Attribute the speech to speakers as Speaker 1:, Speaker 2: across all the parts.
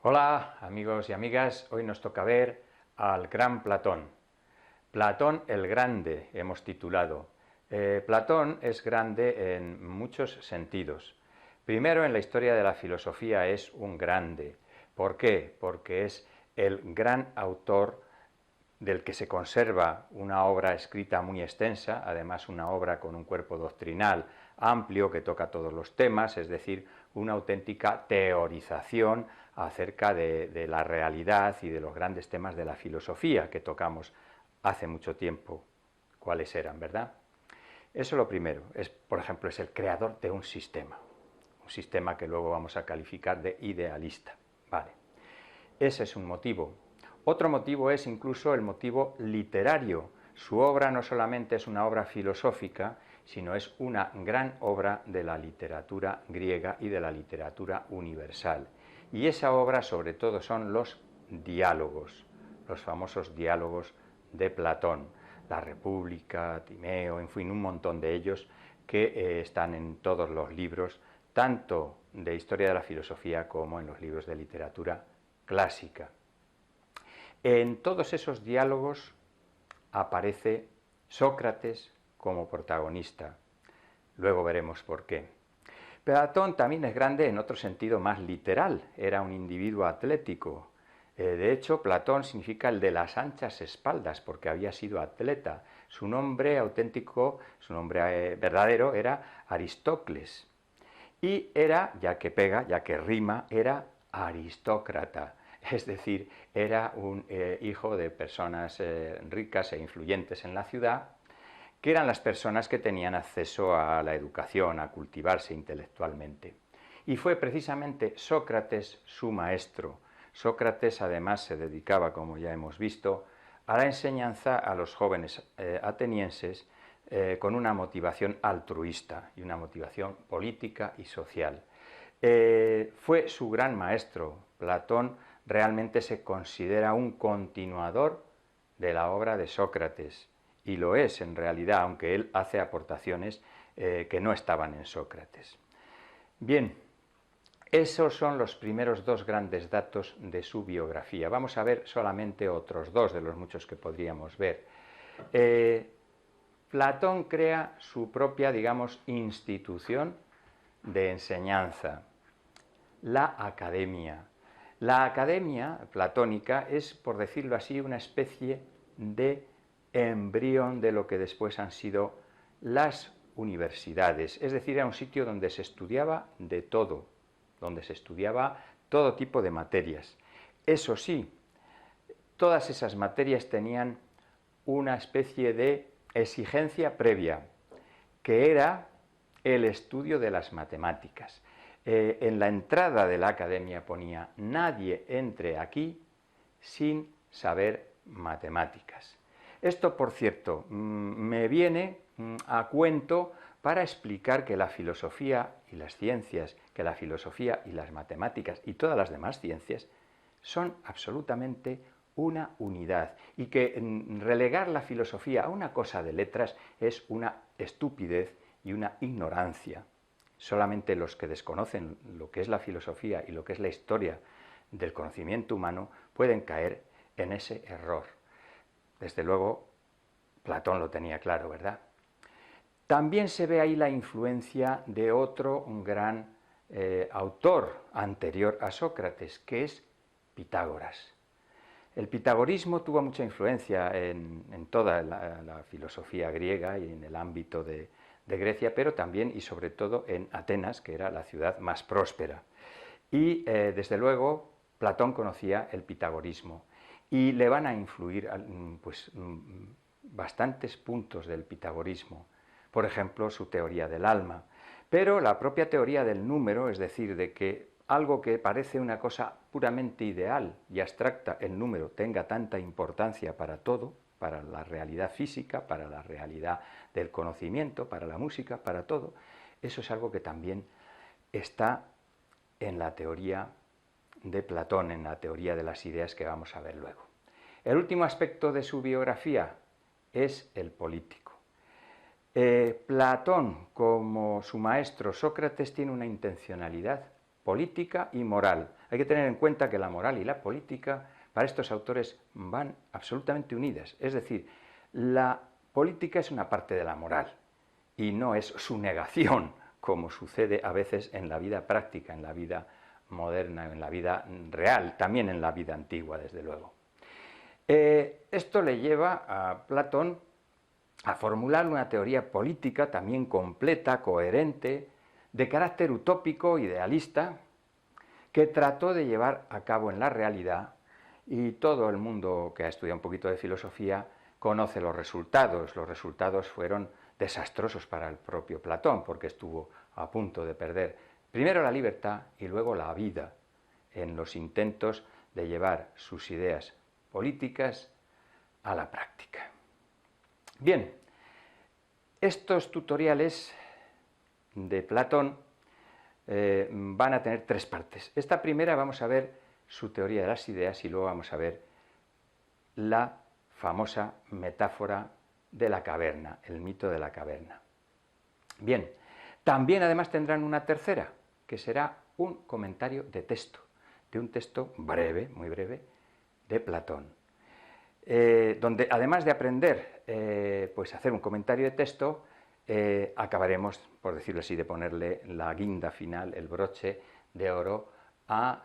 Speaker 1: Hola amigos y amigas, hoy nos toca ver al gran Platón. Platón el Grande hemos titulado. Platón es grande en muchos sentidos. Primero, en la historia de la filosofía es un grande. ¿Por qué? Porque es el gran autor del que se conserva una obra escrita muy extensa, además una obra con un cuerpo doctrinal amplio que toca todos los temas, es decir, una auténtica teorización acerca de la realidad y de los grandes temas de la filosofía que tocamos hace mucho tiempo. ¿Cuáles eran, verdad? Eso lo primero, es, por ejemplo, es el creador de un sistema que luego vamos a calificar de idealista. Vale. Ese es un motivo. Otro motivo es incluso el motivo literario. Su obra no solamente es una obra filosófica, sino es una gran obra de la literatura griega y de la literatura universal. Y esa obra sobre todo son los diálogos, los famosos diálogos de Platón, la República, Timeo, en fin, un montón de ellos que están en todos los libros, tanto de historia de la filosofía como en los libros de literatura clásica. En todos esos diálogos aparece Sócrates como protagonista. Luego veremos por qué. Platón también es grande en otro sentido más literal. Era un individuo atlético. De hecho, Platón significa el de las anchas espaldas, porque había sido atleta. Su nombre auténtico, su nombre verdadero era Aristócles. Y era, ya que pega, ya que rima, era aristócrata. Es decir, era un hijo de personas ricas e influyentes en la ciudad, que eran las personas que tenían acceso a la educación, a cultivarse intelectualmente. Y fue precisamente Sócrates su maestro. Sócrates además se dedicaba, como ya hemos visto, a la enseñanza a los jóvenes atenienses con una motivación altruista y una motivación política y social. Fue su gran maestro. Platón realmente se considera un continuador de la obra de Sócrates, y lo es en realidad, aunque él hace aportaciones que no estaban en Sócrates. Bien, esos son los primeros dos grandes datos de su biografía. Vamos a ver solamente otros dos de los muchos que podríamos ver. Platón crea su propia, digamos, institución de enseñanza, la academia. La academia platónica es, por decirlo así, una especie de embrión de lo que después han sido las universidades, es decir, era un sitio donde se estudiaba de todo, donde se estudiaba todo tipo de materias. Eso sí, todas esas materias tenían una especie de exigencia previa, que era el estudio de las matemáticas. En la entrada de la academia ponía: nadie entre aquí sin saber matemáticas. Esto, por cierto, me viene a cuento para explicar que la filosofía y las ciencias, que la filosofía y las matemáticas y todas las demás ciencias son absolutamente una unidad, y que relegar la filosofía a una cosa de letras es una estupidez y una ignorancia. Solamente los que desconocen lo que es la filosofía y lo que es la historia del conocimiento humano pueden caer en ese error. Desde luego, Platón lo tenía claro, ¿verdad? También se ve ahí la influencia de otro gran autor anterior a Sócrates, que es Pitágoras. El pitagorismo tuvo mucha influencia en toda la filosofía griega y en el ámbito de Grecia, pero también y sobre todo en Atenas, que era la ciudad más próspera. Y desde luego Platón conocía el pitagorismo y le van a influir pues, bastantes puntos del pitagorismo. Por ejemplo, su teoría del alma, pero la propia teoría del número, es decir, de que algo que parece una cosa puramente ideal y abstracta, el número, tenga tanta importancia para todo, para la realidad física, para la realidad del conocimiento, para la música, para todo, eso es algo que también está en la teoría de Platón, en la teoría de las ideas que vamos a ver luego. El último aspecto de su biografía es el político. Platón, como su maestro Sócrates, tiene una intencionalidad política y moral. Hay que tener en cuenta que la moral y la política para estos autores van absolutamente unidas. Es decir, la política es una parte de la moral y no es su negación, como sucede a veces en la vida práctica, en la vida moderna, en la vida real, también en la vida antigua, desde luego. Esto le lleva a Platón a formular una teoría política también completa, coherente, de carácter utópico, idealista, que trató de llevar a cabo en la realidad, y todo el mundo que ha estudiado un poquito de filosofía conoce los resultados. Los resultados fueron desastrosos para el propio Platón, porque estuvo a punto de perder primero la libertad y luego la vida en los intentos de llevar sus ideas políticas a la práctica. Bien, estos tutoriales de Platón van a tener tres partes. Esta primera vamos a ver su teoría de las ideas y luego vamos a ver la famosa metáfora de la caverna, el mito de la caverna. Bien, también además tendrán una tercera, que será un comentario de texto, de un texto breve, muy breve, de Platón, donde además de aprender pues hacer un comentario de texto, acabaremos, por decirlo así, de ponerle la guinda final, el broche de oro a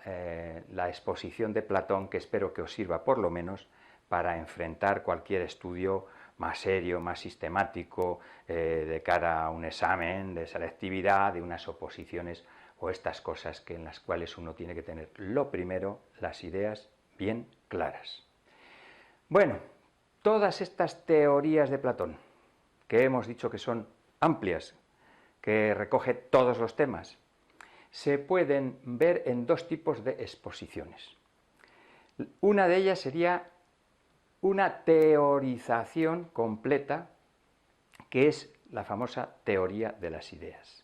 Speaker 1: la exposición de Platón, que espero que os sirva por lo menos para enfrentar cualquier estudio más serio, más sistemático, de cara a un examen de selectividad, de unas oposiciones o estas cosas en las cuales uno tiene que tener, lo primero, las ideas bien claras. Bueno, todas estas teorías de Platón, que hemos dicho que son amplias, que recoge todos los temas, se pueden ver en dos tipos de exposiciones. Una de ellas sería una teorización completa, que es la famosa teoría de las ideas.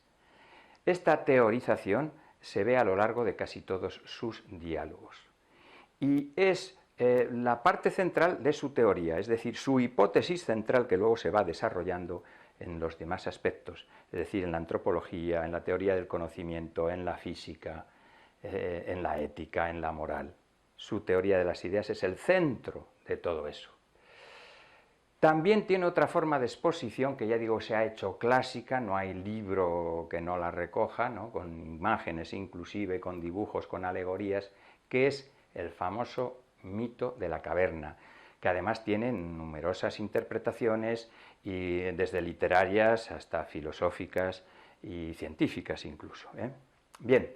Speaker 1: Esta teorización se ve a lo largo de casi todos sus diálogos y es la parte central de su teoría, es decir, su hipótesis central que luego se va desarrollando en los demás aspectos, es decir, en la antropología, en la teoría del conocimiento, en la física, en la ética, en la moral. Su teoría de las ideas es el centro de todo eso. También tiene otra forma de exposición que ya digo se ha hecho clásica, no hay libro que no la recoja, ¿no? Con imágenes inclusive, con dibujos, con alegorías, que es el famoso mito de la caverna, que además tiene numerosas interpretaciones, y desde literarias hasta filosóficas y científicas incluso. Bien,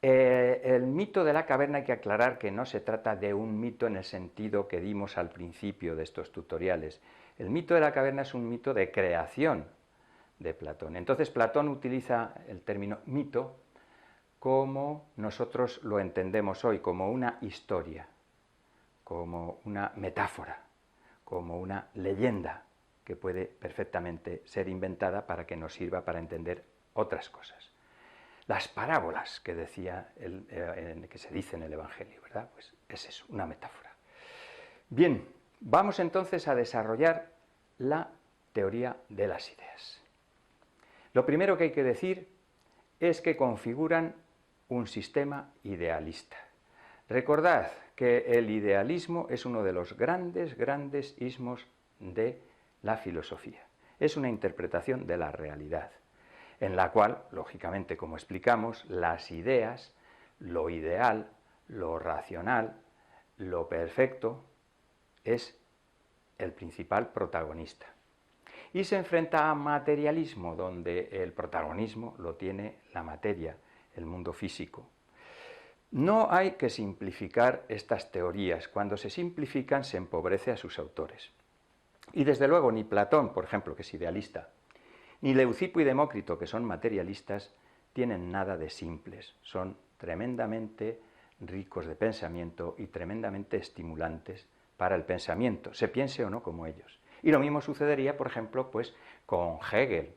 Speaker 1: el mito de la caverna hay que aclarar que no se trata de un mito en el sentido que dimos al principio de estos tutoriales. El mito de la caverna es un mito de creación de Platón. Entonces Platón utiliza el término mito como nosotros lo entendemos hoy, como una historia, como una metáfora, como una leyenda que puede perfectamente ser inventada para que nos sirva para entender otras cosas. Las parábolas que decía que se dice en el Evangelio, ¿verdad? Pues es eso, una metáfora. Bien, vamos entonces a desarrollar la teoría de las ideas. Lo primero que hay que decir es que configuran un sistema idealista. Recordad que el idealismo es uno de los grandes ismos de la filosofía. Es una interpretación de la realidad, en la cual, lógicamente, como explicamos, las ideas, lo ideal, lo racional, lo perfecto, es el principal protagonista. Y se enfrenta a materialismo, donde el protagonismo lo tiene la materia, el mundo físico. No hay que simplificar estas teorías. Cuando se simplifican, se empobrece a sus autores. Y desde luego ni Platón, por ejemplo, que es idealista, ni Leucipo y Demócrito, que son materialistas, tienen nada de simples. Son tremendamente ricos de pensamiento y tremendamente estimulantes para el pensamiento, se piense o no como ellos. Y lo mismo sucedería, por ejemplo, pues, con Hegel,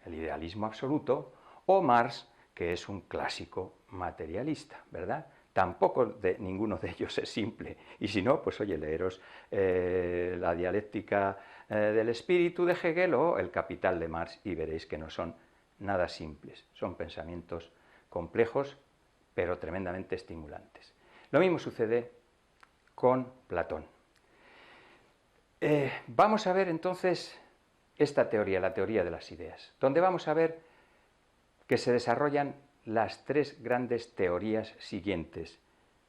Speaker 1: el idealismo absoluto, o Marx, que es un clásico materialista, ¿verdad? Tampoco ninguno de ellos es simple. Y si no, pues oye, leeros la dialéctica del espíritu de Hegel o el Capital de Marx y veréis que no son nada simples. Son pensamientos complejos pero tremendamente estimulantes. Lo mismo sucede con Platón. Vamos a ver entonces esta teoría, la teoría de las ideas, donde vamos a ver que se desarrollan las tres grandes teorías siguientes.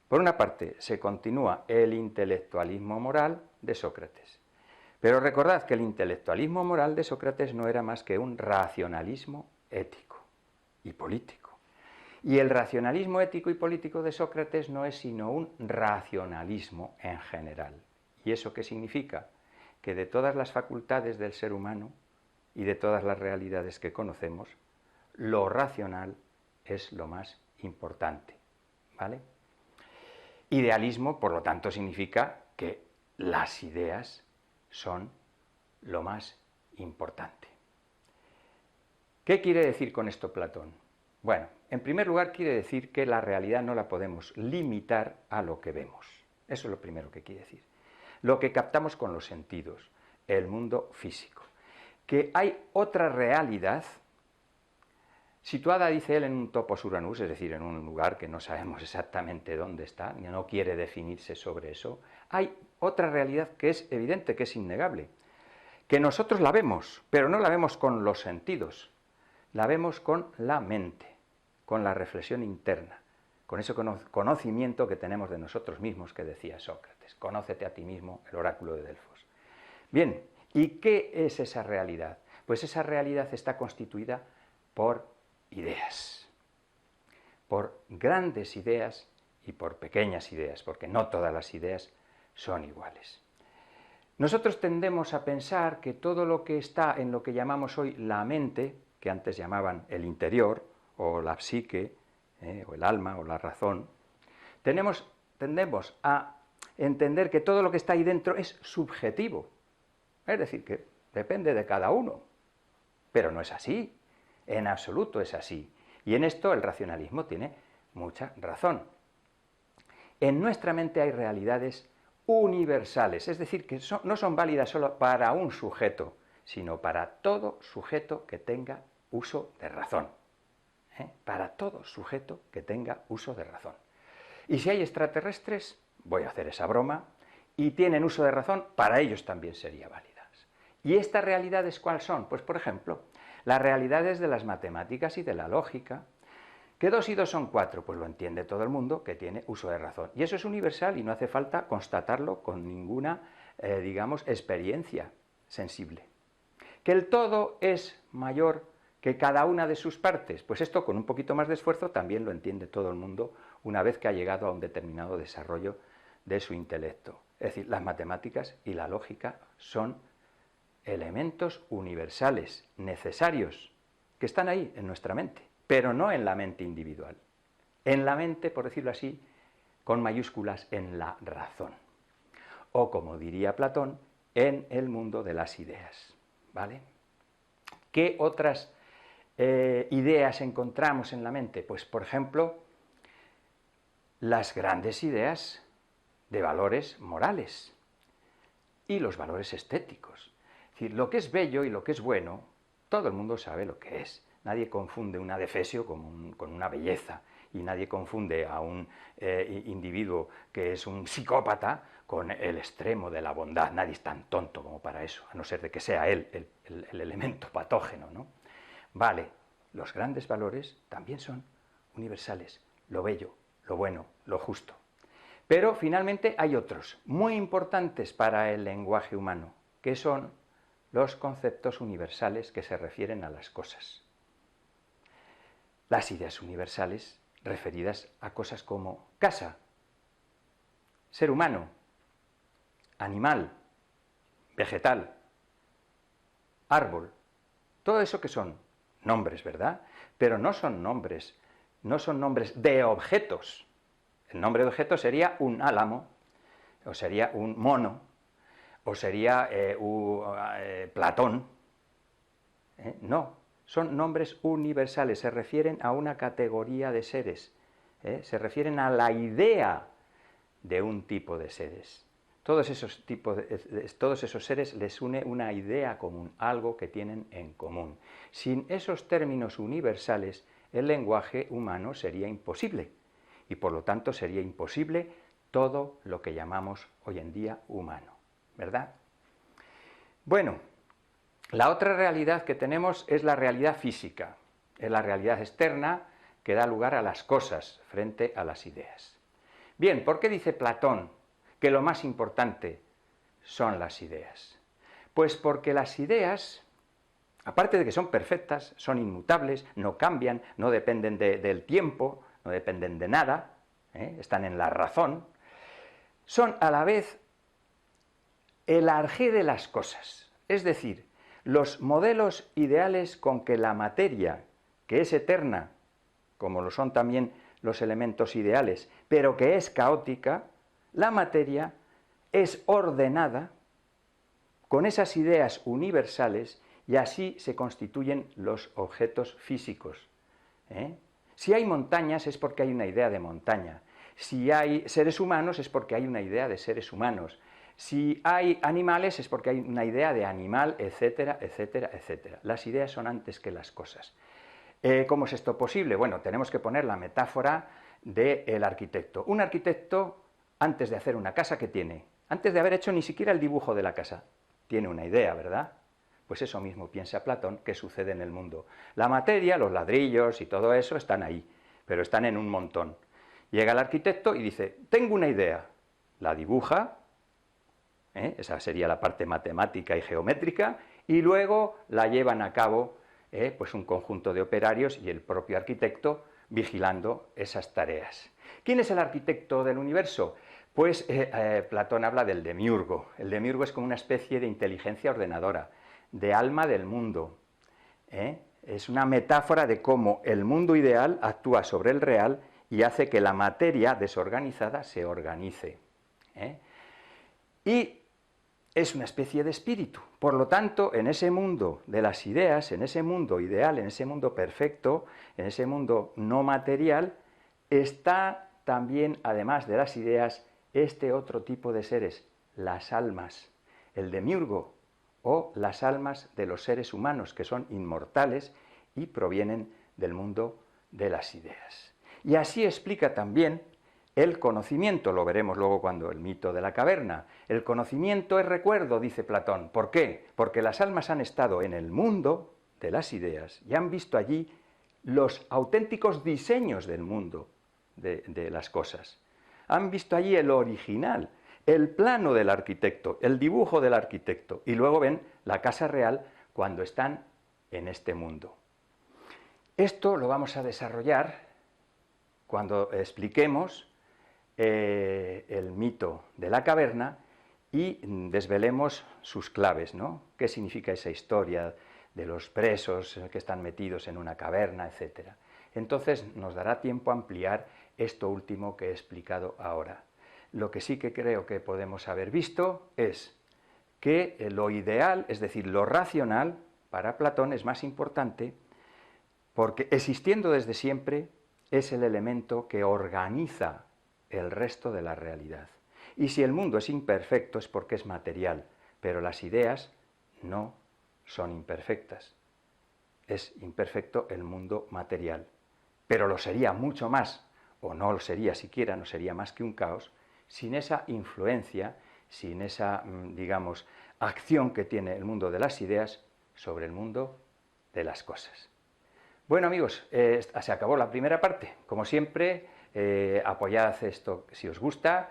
Speaker 1: Por una parte, se continúa el intelectualismo moral de Sócrates. Pero recordad que el intelectualismo moral de Sócrates no era más que un racionalismo ético y político. Y el racionalismo ético y político de Sócrates no es sino un racionalismo en general. ¿Y eso qué significa? Que de todas las facultades del ser humano y de todas las realidades que conocemos, lo racional es lo más importante, ¿vale? Idealismo, por lo tanto, significa que las ideas son lo más importante. ¿Qué quiere decir con esto Platón? Bueno, en primer lugar quiere decir que la realidad no la podemos limitar a lo que vemos. Eso es lo primero que quiere decir. Lo que captamos con los sentidos, el mundo físico. Que hay otra realidad situada, dice él, en un topos uranus, es decir, en un lugar que no sabemos exactamente dónde está, ni no quiere definirse sobre eso. Hay otra realidad que es evidente, que es innegable, que nosotros la vemos, pero no la vemos con los sentidos, la vemos con la mente, con la reflexión interna, con ese conocimiento que tenemos de nosotros mismos que decía Sócrates. Conócete a ti mismo, el oráculo de Delfos. Bien, ¿y qué es esa realidad? Pues esa realidad está constituida por ideas, por grandes ideas y por pequeñas ideas, porque no todas las ideas son iguales. Nosotros tendemos a pensar que todo lo que está en lo que llamamos hoy la mente, que antes llamaban el interior, o la psique, o el alma, o la razón, tendemos a entender que todo lo que está ahí dentro es subjetivo, es decir, que depende de cada uno, pero no es así. En absoluto es así. Y en esto el racionalismo tiene mucha razón. En nuestra mente hay realidades universales, es decir, que no son válidas solo para un sujeto, sino para todo sujeto que tenga uso de razón. Para todo sujeto que tenga uso de razón. Y si hay extraterrestres, voy a hacer esa broma, y tienen uso de razón, para ellos también sería válidas. ¿Y estas realidades cuáles son? Pues, por ejemplo, las realidades de las matemáticas y de la lógica, que 2 y 2 son 4, pues lo entiende todo el mundo que tiene uso de razón. Y eso es universal y no hace falta constatarlo con ninguna, digamos, experiencia sensible. Que el todo es mayor que cada una de sus partes, pues esto con un poquito más de esfuerzo también lo entiende todo el mundo una vez que ha llegado a un determinado desarrollo de su intelecto. Es decir, las matemáticas y la lógica son elementos universales, necesarios, que están ahí en nuestra mente, pero no en la mente individual. En la mente, por decirlo así, con mayúsculas, en la razón. O, como diría Platón, en el mundo de las ideas. ¿Vale? ¿Qué otras ideas encontramos en la mente? Pues, por ejemplo, las grandes ideas de valores morales y los valores estéticos. Es decir, lo que es bello y lo que es bueno, todo el mundo sabe lo que es. Nadie confunde un adefesio con una belleza y nadie confunde a un individuo que es un psicópata con el extremo de la bondad. Nadie es tan tonto como para eso, a no ser de que sea él el elemento patógeno, ¿no? Vale, los grandes valores también son universales, lo bello, lo bueno, lo justo. Pero finalmente hay otros muy importantes para el lenguaje humano, que son los conceptos universales que se refieren a las cosas. Las ideas universales referidas a cosas como casa, ser humano, animal, vegetal, árbol, todo eso que son nombres, ¿verdad? Pero no son nombres de objetos. El nombre de objeto sería un álamo, o sería un mono, o sería Platón. No, son nombres universales, se refieren a una categoría de seres, se refieren a la idea de un tipo de seres. Todos esos seres les une una idea común, algo que tienen en común. Sin esos términos universales, el lenguaje humano sería imposible, y por lo tanto sería imposible todo lo que llamamos hoy en día humano, ¿verdad? Bueno, la otra realidad que tenemos es la realidad física, es la realidad externa que da lugar a las cosas frente a las ideas. Bien, ¿por qué dice Platón que lo más importante son las ideas? Pues porque las ideas, aparte de que son perfectas, son inmutables, no cambian, no dependen del tiempo, no dependen de nada, están en la razón, son a la vez el arjé de las cosas, es decir, los modelos ideales con que la materia, que es eterna, como lo son también los elementos ideales, pero que es caótica, la materia es ordenada con esas ideas universales y así se constituyen los objetos físicos. Si hay montañas es porque hay una idea de montaña, si hay seres humanos es porque hay una idea de seres humanos, si hay animales es porque hay una idea de animal, etcétera, etcétera, etcétera. Las ideas son antes que las cosas. ¿Cómo es esto posible? Bueno, tenemos que poner la metáfora del arquitecto. Un arquitecto, antes de hacer una casa, ¿qué tiene? Antes de haber hecho ni siquiera el dibujo de la casa, tiene una idea, ¿verdad? Pues eso mismo piensa Platón que sucede en el mundo. La materia, los ladrillos y todo eso están ahí, pero están en un montón. Llega el arquitecto y dice, tengo una idea, la dibuja, esa sería la parte matemática y geométrica, y luego la llevan a cabo pues un conjunto de operarios y el propio arquitecto vigilando esas tareas. ¿Quién es el arquitecto del universo? Pues Platón habla del demiurgo. El demiurgo es como una especie de inteligencia ordenadora, de alma del mundo. Es una metáfora de cómo el mundo ideal actúa sobre el real y hace que la materia desorganizada se organice. Y es una especie de espíritu. Por lo tanto, en ese mundo de las ideas, en ese mundo ideal, en ese mundo perfecto, en ese mundo no material, está también, además de las ideas, este otro tipo de seres, las almas, el demiurgo, o las almas de los seres humanos, que son inmortales y provienen del mundo de las ideas. Y así explica también el conocimiento, lo veremos luego cuando el mito de la caverna. El conocimiento es recuerdo, dice Platón. ¿Por qué? Porque las almas han estado en el mundo de las ideas y han visto allí los auténticos diseños del mundo de las cosas. Han visto allí el original, el plano del arquitecto, el dibujo del arquitecto, y luego ven la casa real cuando están en este mundo. Esto lo vamos a desarrollar cuando expliquemos el mito de la caverna y desvelemos sus claves, ¿no? ¿Qué significa esa historia de los presos que están metidos en una caverna, etcétera? Entonces nos dará tiempo a ampliar esto último que he explicado ahora. Lo que sí que creo que podemos haber visto es que lo ideal, es decir, lo racional, para Platón es más importante porque existiendo desde siempre es el elemento que organiza el resto de la realidad. Y si el mundo es imperfecto es porque es material, pero las ideas no son imperfectas. Es imperfecto el mundo material, pero lo sería mucho más, o no lo sería siquiera, no sería más que un caos, sin esa influencia, sin esa, digamos, acción que tiene el mundo de las ideas sobre el mundo de las cosas. Bueno, amigos, se acabó la primera parte. Como siempre, apoyad esto si os gusta,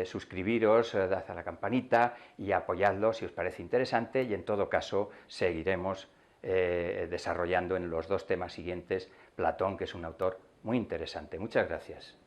Speaker 1: suscribiros, dad a la campanita y apoyadlo si os parece interesante, y en todo caso seguiremos desarrollando en los dos temas siguientes Platón, que es un autor muy interesante. Muchas gracias.